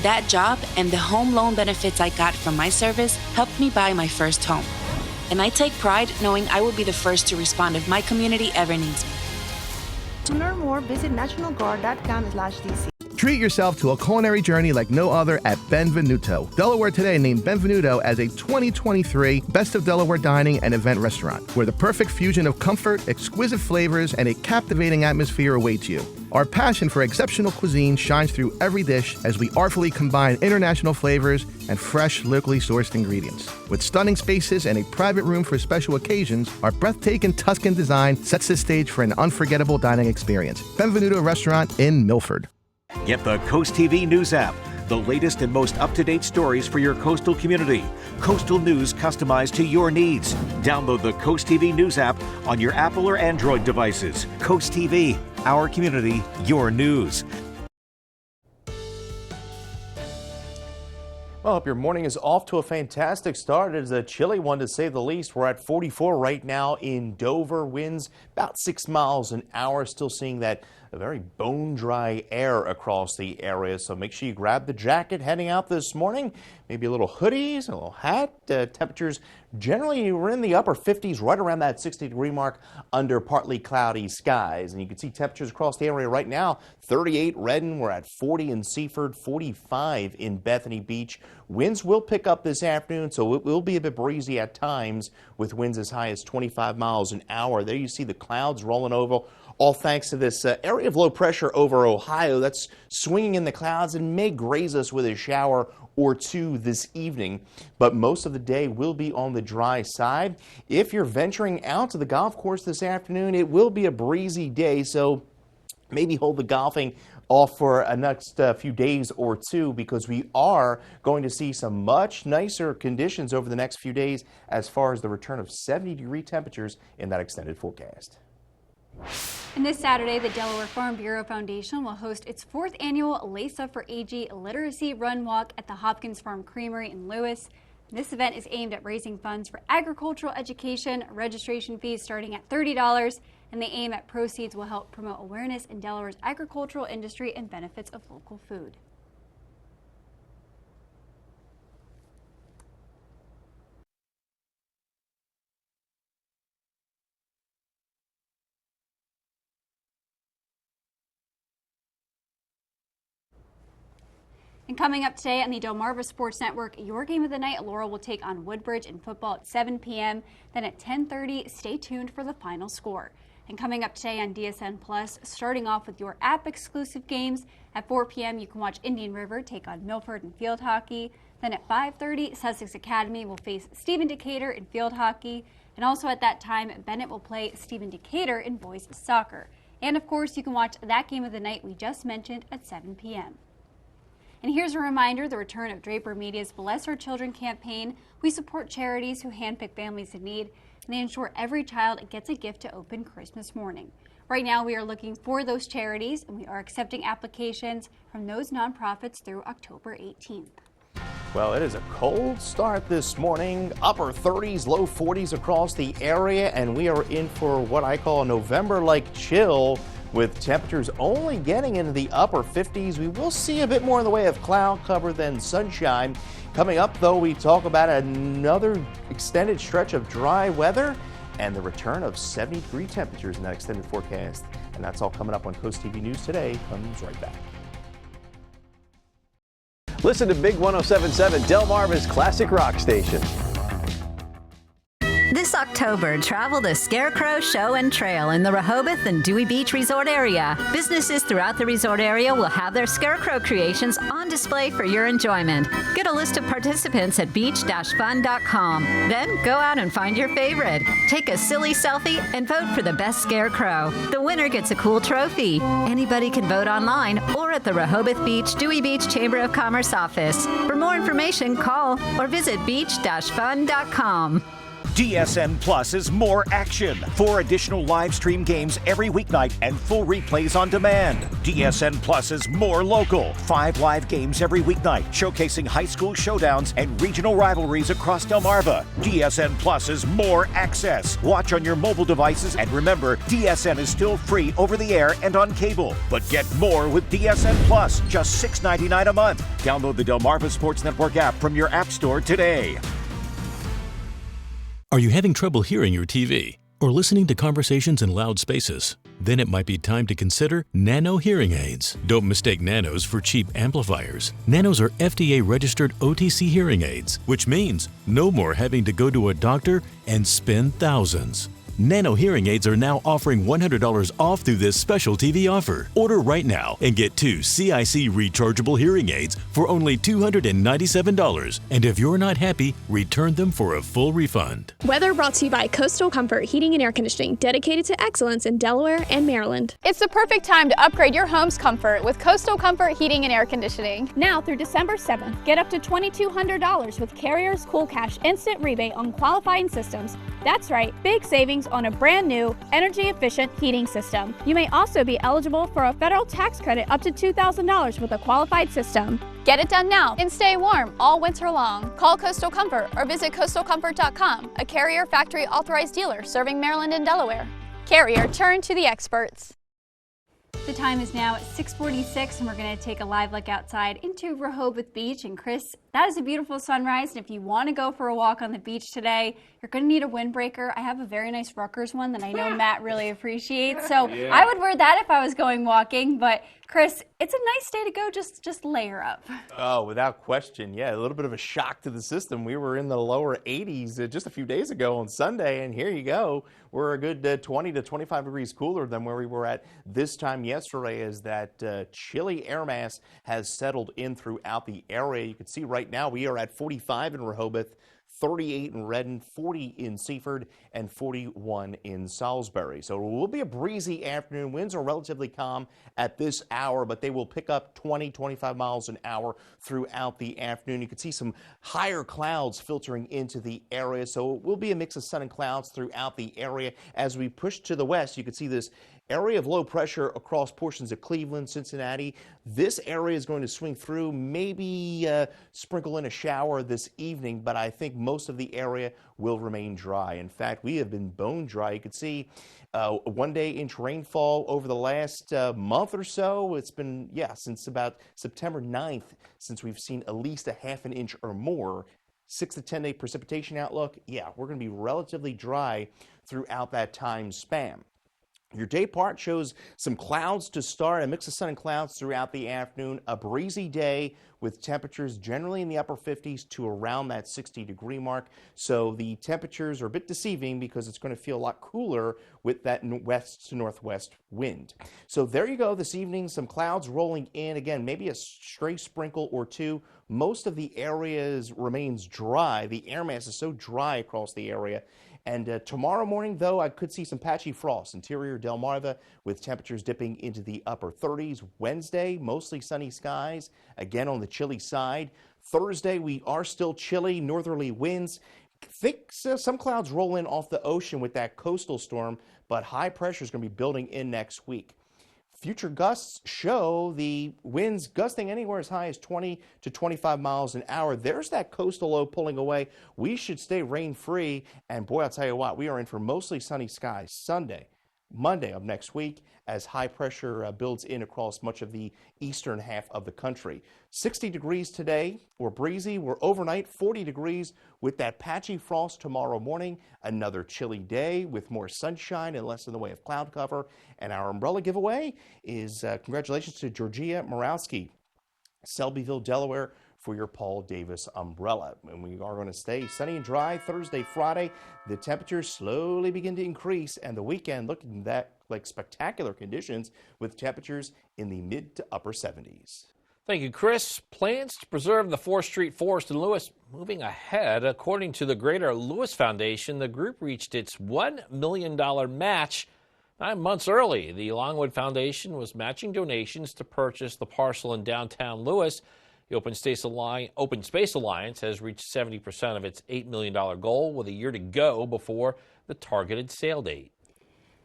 That job and the home loan benefits I got from my service helped me buy my first home. And I take pride knowing I will be the first to respond if my community ever needs me. To learn more, visit nationalguard.com/DC. Treat yourself to a culinary journey like no other at Benvenuto. Delaware Today named Benvenuto as a 2023 Best of Delaware Dining and Event Restaurant, where the perfect fusion of comfort, exquisite flavors, and a captivating atmosphere awaits you. Our passion for exceptional cuisine shines through every dish as we artfully combine international flavors and fresh, locally sourced ingredients. With stunning spaces and a private room for special occasions, our breathtaking Tuscan design sets the stage for an unforgettable dining experience. Benvenuto Restaurant in Milford. Get the Coast TV News app, the latest and most up-to-date stories for your coastal community. Coastal news customized to your needs. Download the Coast TV News app on your Apple or Android devices. Coast TV, our community, your news. Well, hope your morning is off to a fantastic start. It is a chilly one to say the least. We're at 44 right now in Dover. Winds about 6 miles an hour. Still seeing that very bone dry air across the area. So make sure you grab the jacket heading out this morning. Maybe a little hoodies, a little hat. Temperatures generally we're in the upper 50s, right around that 60-degree mark under partly cloudy skies. And you can see temperatures across the area right now. 38 Redden, we're at 40 in Seaford, 45 in Bethany Beach. Winds will pick up this afternoon, so it will be a bit breezy at times with winds as high as 25 miles an hour. There you see the clouds rolling over, all thanks to this area of low pressure over Ohio that's swinging in the clouds and may graze us with a shower or two this evening. But most of the day will be on the dry side. If you're venturing out to the golf course this afternoon, it will be a breezy day, so maybe hold the golfing off for a next few days or two, because we are going to see some much nicer conditions over the next few days as far as the return of 70-degree temperatures in that extended forecast. And this Saturday, the Delaware Farm Bureau Foundation will host its 4th annual Lace Up for AG Literacy Run Walk at the Hopkins Farm Creamery in Lewis. This event is aimed at raising funds for agricultural education, registration fees starting at $30, and the aim at proceeds will help promote awareness in Delaware's agricultural industry and benefits of local food. And coming up today on the Delmarva Sports Network, your game of the night, Laurel will take on Woodbridge in football at 7 p.m. Then at 10:30, stay tuned for the final score. And coming up today on DSN Plus, starting off with your app-exclusive games, at 4 p.m. you can watch Indian River take on Milford in field hockey. Then at 5:30, Sussex Academy will face Stephen Decatur in field hockey. And also at that time, Bennett will play Stephen Decatur in boys soccer. And of course, you can watch that game of the night we just mentioned at 7 p.m. And here's a reminder, the return of Draper Media's Bless Our Children campaign. We support charities who handpick families in need, and they ensure every child gets a gift to open Christmas morning. Right now, we are looking for those charities, and we are accepting applications from those nonprofits through October 18th. Well, it is a cold start this morning, upper 30s, low 40s across the area, and we are in for what I call a November-like chill, with temperatures only getting into the upper 50s. We will see a bit more in the way of cloud cover than sunshine. Coming up, though, we talk about another extended stretch of dry weather and the return of 70-degree temperatures in that extended forecast. And that's all coming up on Coast TV News Today. Comes right back. Listen to Big 107.7, Delmarva's classic rock station. This October, travel the Scarecrow Show and Trail in the Rehoboth and Dewey Beach Resort area. Businesses throughout the resort area will have their Scarecrow creations on display for your enjoyment. Get a list of participants at beach-fun.com. Then go out and find your favorite. Take a silly selfie and vote for the best Scarecrow. The winner gets a cool trophy. Anybody can vote online or at the Rehoboth Beach Dewey Beach Chamber of Commerce office. For more information, call or visit beach-fun.com. DSN Plus is more action. 4 additional live stream games every weeknight and full replays on demand. DSN Plus is more local. 5 live games every weeknight, showcasing high school showdowns and regional rivalries across Delmarva. DSN Plus is more access. Watch on your mobile devices, and remember, DSN is still free over the air and on cable. But get more with DSN Plus, just $6.99 a month. Download the Delmarva Sports Network app from your app store today. Are you having trouble hearing your TV or listening to conversations in loud spaces? Then it might be time to consider Nano hearing aids. Don't mistake Nanos for cheap amplifiers. Nanos are FDA-registered OTC hearing aids, which means no more having to go to a doctor and spend thousands. Nano hearing aids are now offering $100 off through this special TV offer. Order right now and get 2 CIC rechargeable hearing aids for only $297. And if you're not happy, return them for a full refund. Weather brought to you by Coastal Comfort Heating and Air Conditioning, dedicated to excellence in Delaware and Maryland. It's the perfect time to upgrade your home's comfort with Coastal Comfort Heating and Air Conditioning. Now through December 7th, get up to $2,200 with Carrier's Cool Cash Instant Rebate on qualifying systems. That's right, big savings on a brand new, energy-efficient heating system. You may also be eligible for a federal tax credit up to $2,000 with a qualified system. Get it done now and stay warm all winter long. Call Coastal Comfort or visit coastalcomfort.com, a Carrier factory authorized dealer serving Maryland and Delaware. Carrier, turn to the experts. The time is now 6:46, and we're going to take a live look outside into Rehoboth Beach. And Chris, that is a beautiful sunrise. And if you want to go for a walk on the beach today, you're going to need a windbreaker. I have a very nice Rutgers one that I know Matt really appreciates. So yeah. I would wear that if I was going walking. But Chris, it's a nice day to go just layer up. Oh, without question. Yeah, a little bit of a shock to the system. We were in the lower 80s just a few days ago on Sunday, and here you go. We're a good 20 to 25 degrees cooler than where we were at this time yesterday, as that chilly air mass has settled in throughout the area. You can see right now we are at 45 in Rehoboth, 38 in Redden, 40 in Seaford, and 41 in Salisbury. So it will be a breezy afternoon. Winds are relatively calm at this hour, but they will pick up 20, 25 miles an hour throughout the afternoon. You can see some higher clouds filtering into the area, so it will be a mix of sun and clouds throughout the area. As we push to the west, you can see this area of low pressure across portions of Cleveland, Cincinnati. This area is going to swing through, maybe sprinkle in a shower this evening, but I think most of the area will remain dry. In fact, we have been bone dry. You can see 1 day inch rainfall over the last month or so. It's been, since about September 9th, since we've seen at least a ½ an inch or more. 6 to 10 day precipitation outlook. Yeah, we're going to be relatively dry throughout that time span. Your day part shows some clouds to start, a mix of sun and clouds throughout the afternoon. A breezy day with temperatures generally in the upper 50s to around that 60-degree mark. So the temperatures are a bit deceiving because it's going to feel a lot cooler with that west to northwest wind. So there you go this evening, some clouds rolling in. Again, maybe a stray sprinkle or two. Most of the areas remains dry. The air mass is so dry across the area. And tomorrow morning, though, I could see some patchy frost. Interior Delmarva with temperatures dipping into the upper 30s. Wednesday, mostly sunny skies, again on the chilly side. Thursday, we are still chilly, northerly winds. Think some clouds roll in off the ocean with that coastal storm, but high pressure is going to be building in next week. Future gusts show the winds gusting anywhere as high as 20 to 25 miles an hour. There's that coastal low pulling away. We should stay rain-free. And boy, I'll tell you what, we are in for mostly sunny skies Sunday, Monday of next week as high pressure builds in across much of the eastern half of the country. 60 degrees today. We're breezy. We're overnight 40 degrees with that patchy frost tomorrow morning. Another chilly day with more sunshine and less in the way of cloud cover. And our umbrella giveaway is congratulations to Georgia Morawski, Selbyville, Delaware, for your Paul Davis umbrella. And we are going to stay sunny and dry Thursday, Friday. The temperatures slowly begin to increase, and the weekend looking like spectacular conditions with temperatures in the mid to upper 70s. Thank you, Chris. Plans to preserve the 4th Street Forest in Lewis moving ahead. According to the Greater Lewis Foundation, the group reached its $1 million match 9 months early. The Longwood Foundation was matching donations to purchase the parcel in downtown Lewis. The Open Space Alliance has reached 70% of its $8 million goal with a year to go before the targeted sale date.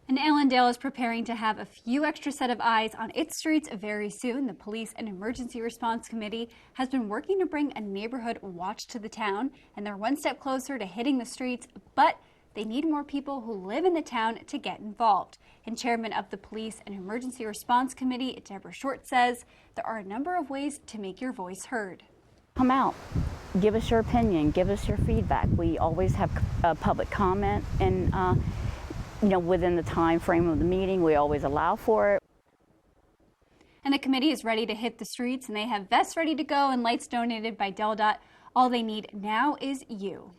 And Allendale is preparing to have a few extra set of eyes on its streets very soon. The Police and Emergency Response Committee has been working to bring a neighborhood watch to the town, and they're one step closer to hitting the streets, but they need more people who live in the town to get involved. And Chairman of the Police and Emergency Response Committee, Deborah Short, says there are a number of ways to make your voice heard. Come out, give us your opinion, give us your feedback. We always have public comment, and within the time frame of the meeting, we always allow for it. And the committee is ready to hit the streets, and they have vests ready to go and lights donated by DelDOT. All they need now is you.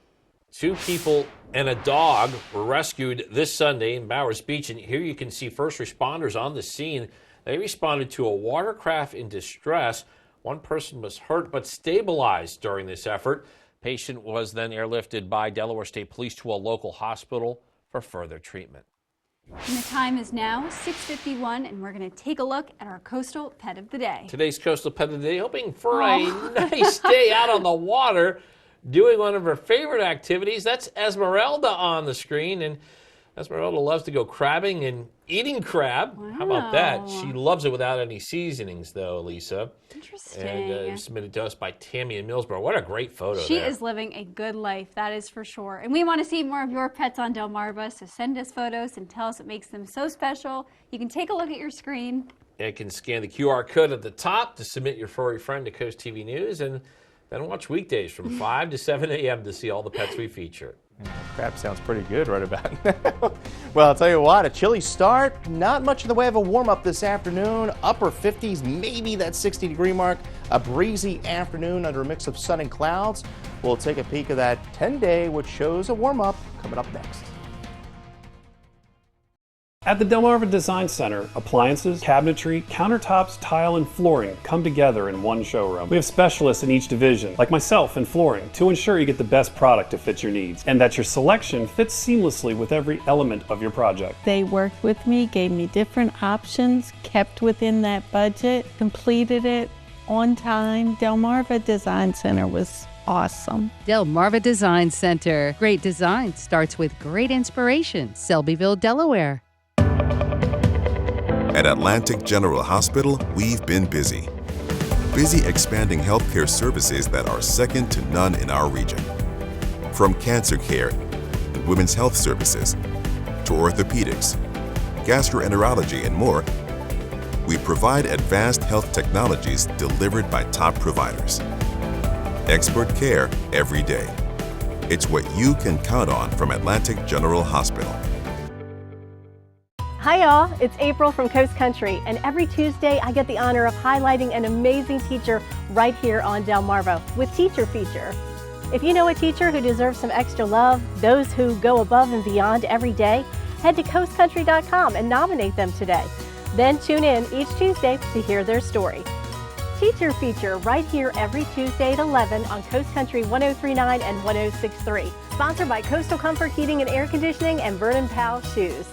2 people and a dog were rescued this Sunday in Bowers Beach, and here you can see first responders on the scene. They responded to a watercraft in distress. One person was hurt but stabilized during this effort. Patient was then airlifted by Delaware State Police to a local hospital for further treatment. And the time is now 6:51, and we're going to take a look at our Coastal Pet of the Day. Today's Coastal Pet of the Day, hoping for a nice day out on the water, doing one of her favorite activities. That's Esmeralda on the screen, and Esmeralda loves to go crabbing and eating crab. Wow. How about that? She loves it without any seasonings, though, Lisa. Interesting. And submitted to us by Tammy in Millsboro. What a great photo She there. is living a good life, that is for sure. And we want to see more of your pets on Delmarva, so send us photos and tell us what makes them so special. You can take a look at your screen. You can scan the QR code at the top to submit your furry friend to Coast TV News, and then watch weekdays from 5 to 7 a.m. to see all the pets we feature. Crab sounds pretty good right about now. Well, I'll tell you what, a chilly start. Not much in the way of a warm-up this afternoon. Upper 50s, maybe that 60-degree mark. A breezy afternoon under a mix of sun and clouds. We'll take a peek of that 10-day, which shows a warm-up coming up next. At the Delmar Design Center, appliances, cabinetry, countertops, tile, and flooring come together in one showroom. We have specialists in each division, like myself in flooring, to ensure you get the best product to fit your needs, and that your selection fits seamlessly with every element of your project. They worked with me, gave me different options, kept within that budget, completed it on time. Delmarva Design Center was awesome. Delmarva Design Center. Great design starts with great inspiration. Selbyville, Delaware. At Atlantic General Hospital, we've been busy. Busy expanding healthcare services that are second to none in our region. From cancer care and women's health services to orthopedics, gastroenterology, and more, we provide advanced health technologies delivered by top providers. Expert care every day. It's what you can count on from Atlantic General Hospital. Hi y'all, it's April from Coast Country, and every Tuesday I get the honor of highlighting an amazing teacher right here on Delmarva with Teacher Feature. If you know a teacher who deserves some extra love, those who go above and beyond every day, head to coastcountry.com and nominate them today. Then tune in each Tuesday to hear their story. Teacher Feature right here every Tuesday at 11 on Coast Country 103.9 and 106.3. Sponsored by Coastal Comfort Heating and Air Conditioning and Vernon Powell Shoes.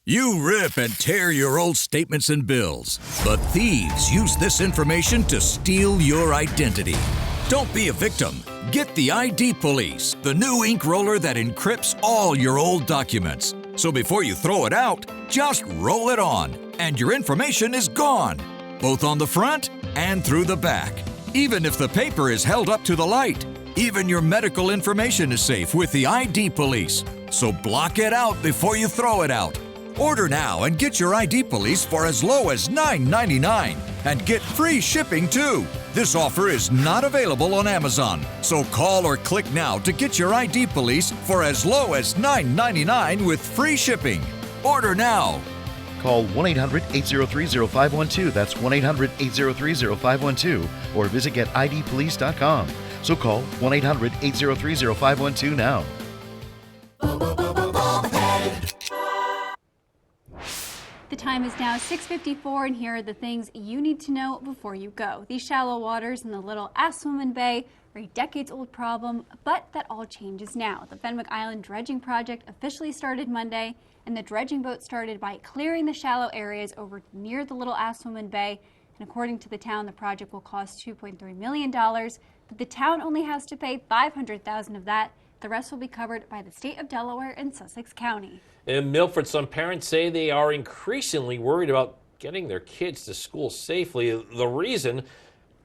You rip and tear your old statements and bills, but thieves use this information to steal your identity. Don't be a victim. Get the ID Police, the new ink roller that encrypts all your old documents. So before you throw it out, just roll it on, and your information is gone, both on the front and through the back. Even if the paper is held up to the light, even your medical information is safe with the ID Police. So block it out before you throw it out. Order now and get your ID Police for as low as $9.99 and get free shipping too. This offer is not available on Amazon, so call or click now to get your ID Police for as low as $9.99 with free shipping. Order now. Call 1-800-803-0512. That's 1-800-803-0512. Or visit getidpolice.com. So call 1-800-803-0512 now. The time is now 6:54, and here are the things you need to know before you go. These shallow waters in the Little Assomin Bay are a decades-old problem, but that all changes now. The Fenwick Island dredging project officially started Monday, and the dredging boat started by clearing the shallow areas over near the Little Assomin Bay. And according to the town, the project will cost $2.3 million, but the town only has to pay $500,000 of that. The rest will be covered by the state of Delaware and Sussex County. In Milford, some parents say they are increasingly worried about getting their kids to school safely. The reason,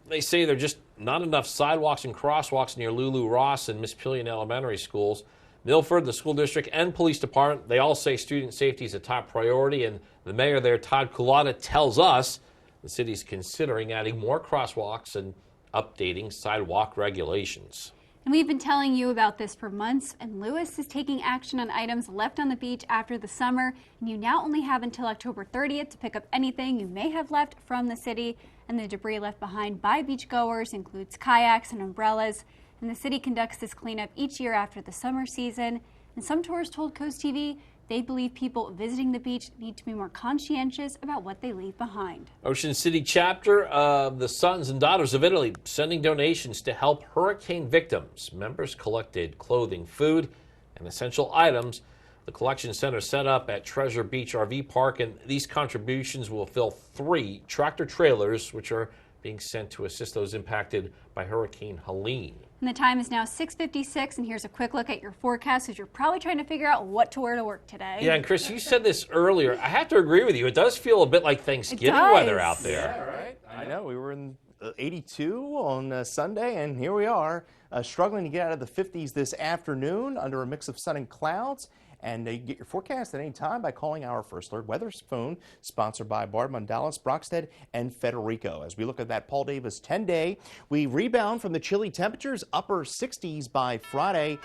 they say there are just not enough sidewalks and crosswalks near Lulu Ross and Miss Pillion elementary schools. Milford, the school district, and police department, they all say student safety is a top priority, and the mayor there, Todd Culotta, tells us the city's considering adding more crosswalks and updating sidewalk regulations. And we've been telling you about this for months, and Lewis is taking action on items left on the beach after the summer, and you now only have until October 30th to pick up anything you may have left from the city. And the debris left behind by beachgoers includes kayaks and umbrellas, and the city conducts this cleanup each year after the summer season. And some tourists told CoastTV they believe people visiting the beach need to be more conscientious about what they leave behind. Ocean City chapter of the Sons and Daughters of Italy sending donations to help hurricane victims. Members collected clothing, food, and essential items. The collection center set up at Treasure Beach RV Park, and these contributions will fill 3 tractor trailers, which are being sent to assist those impacted by Hurricane Helene. And the time is now 6:56, and here's a quick look at your forecast as you're probably trying to figure out what to wear to work today. Yeah, and Chris, you said this earlier. I have to agree with you. It does feel a bit like Thanksgiving weather out there. Yeah, right. I know. We were in 82 on Sunday, and here we are struggling to get out of the 50s this afternoon under a mix of sun and clouds. And you can get your forecast at any time by calling our First Alert Weather phone, sponsored by Bardman, Dallas, Brockstead, and Federico. As we look at that Paul Davis 10-day, we rebound from the chilly temperatures, upper 60s by Friday.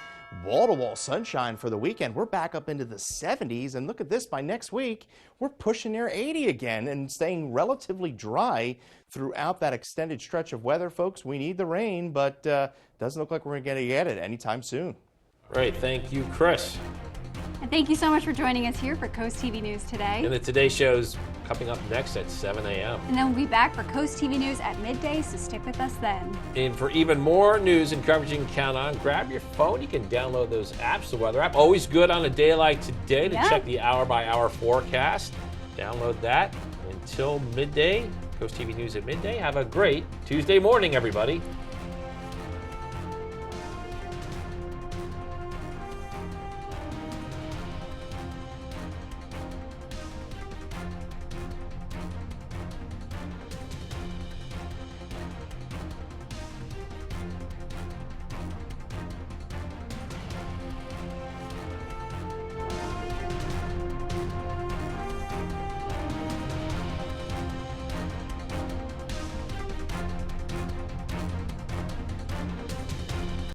Wall-to-wall sunshine for the weekend. We're back up into the 70s, and look at this, by next week, we're pushing near 80 again and staying relatively dry throughout that extended stretch of weather, folks. We need the rain, but doesn't look like we're going to get it anytime soon. Right, thank you, Chris. And thank you so much for joining us here for Coast TV News Today. And the Today Show's coming up next at 7 a.m. And then we'll be back for Coast TV News at midday, so stick with us then. And for even more news and coverage you can count on, grab your phone. You can download those apps, the weather app. Always good on a day like today to check the hour-by-hour forecast. Download that. Until midday, Coast TV News at midday. Have a great Tuesday morning, everybody.